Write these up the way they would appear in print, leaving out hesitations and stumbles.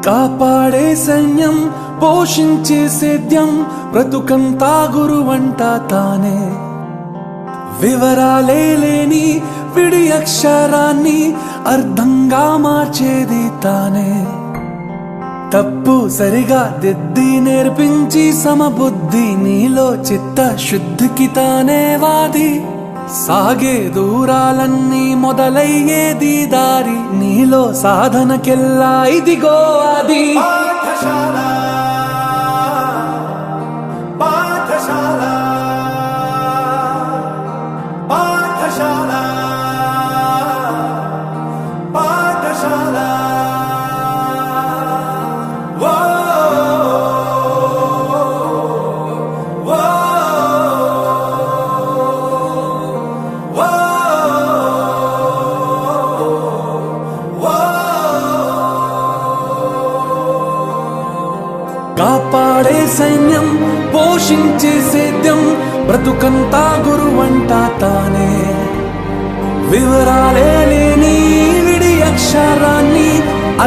కాపాడే సైన్యం పోషించే సేద్యం బ్రతుకంతా గురువంట తానే వివరాలే లేని విడి అక్షరాన్ని అర్థంగా మార్చేది తానే తప్పు సరిగా దిద్ది నేర్పించి సమబుద్ధి నీలో చిత్త శుద్ధికి తానే వాది సాగే దూరాలన్నీ మొదలయ్యేది దారి నీలో సాధనకెల్లా ఇదిగో అది కాపాడే సైన్యం పోషించే సేద్యం బ్రతుకంతా గురువంట తానే వివరాలే లేని విడి అక్షరాన్ని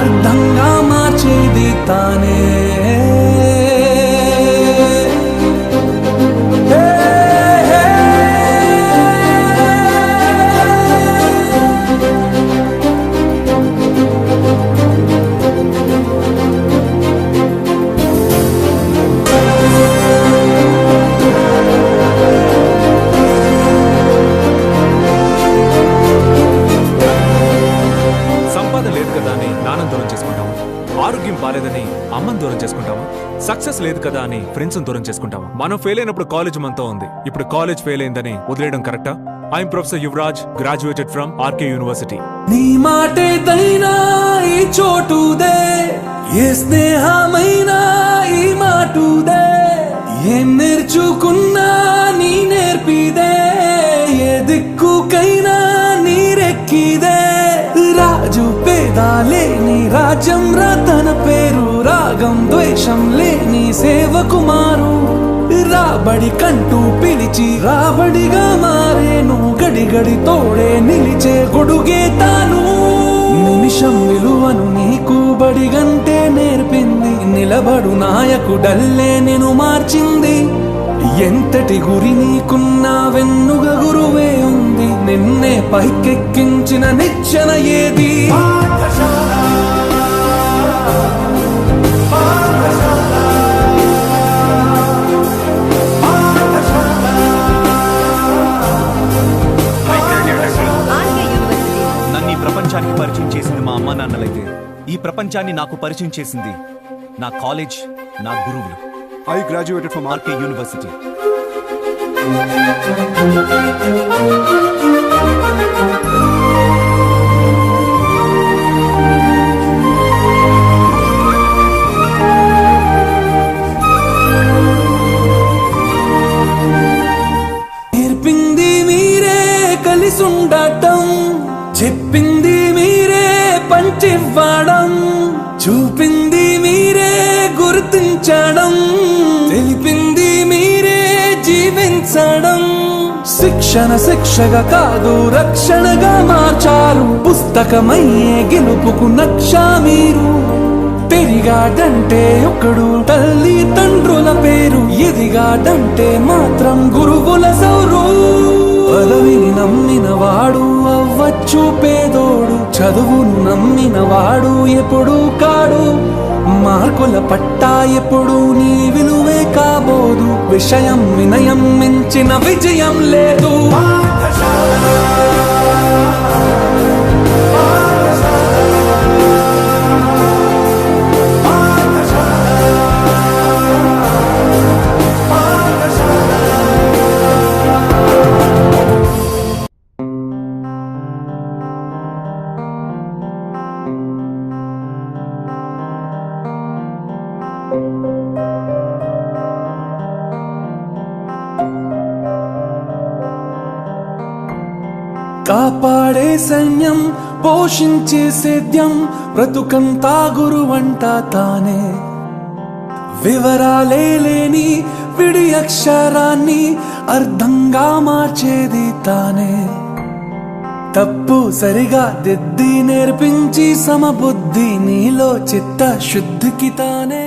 అర్థంగా మార్చేది తానే ఆరోగ్యం బాలేదని అమ్మని దూరం చేసుకుంటాము. సక్సెస్ లేదు కదా అని ఫ్రెండ్స్ దూరం చేసుకుంటాము. మనం ఫెయిల్ అయినప్పుడు కాలేజ్ మనతో ఉంది. ఇప్పుడు కాలేజ్ ఫెయిల్ అయిందని వదిలేయడం కరెక్టా? I'm professor Yuvraj, graduated from RK university. నీ మాటేదైనా ఈ చోటుదే, ఏ స్నేహమైనా ఈ మాటుదే, ఏం నేర్చుకున్నా నీ నేర్పిదే, ఏ దిక్కుకైనా నీరెక్కిదే. రాజు పేదా లేని రాజ్యం రతన పేరు, రాగం ద్వేషం లేని సేవకుమారు. రాబడి కంటూ పిలిచి రాబడిగా మారేను, గడి గడి తోడే నిలిచే గొడుగే తాను. నిమిషం విలువను నీకు బడిగంటే నేర్పింది, నిలబడు నాయకుడల్లే నిన్ను మార్చింది. ఎంతటి గురి నీకున్నా వెన్నుగ గురువే ఉంది, నిన్నే పైకెక్కించిన నిచ్చెన ఏది? నన్ను ఈ ప్రపంచానికి పరిచయం చేసింది మా అమ్మా నాన్నలైతే, ఈ ప్రపంచాన్ని నాకు పరిచయం చేసింది నా కాలేజ్, నా గురువులు. I graduated from RK University. నేర్పింది మీరే కలిసుండటం, చెప్పింది మీరే పంచివ్వడం, చూపింది మీరే గుర్తించడం, తెలిపింది మీరే జీవించడం. శిక్షణ శిక్షగా కాదు రక్షణగా మార్చారు, పుస్తకమయ్యే గెలుపుకు నక్షా మీరు. పెరిగాడంటే ఒకడు తల్లి తండ్రుల పేరు, ఎదిగాడంటే మాత్రం గురువుల సౌరు. పదవిని నమ్మిన వాడు అవ్వచ్చు పేదోడు, చదువును నమ్మిన వాడు ఎప్పుడు కాడు. మార్కుల పట్టా ఎప్పుడు నీ విలువే కాబోదు, విషయం వినయం మించిన విజయం లేదు. కాపాడే సైన్యం పోషించే సేద్యం బ్రతుకంతా గురువంట తానే వివరాలే లేని విడి అక్షరాన్ని అర్థంగా మార్చేది తానే తప్పు సరిగా దిద్ది నేర్పించి సమబుద్ధి నీలో చిత్త శుద్ధికి తానే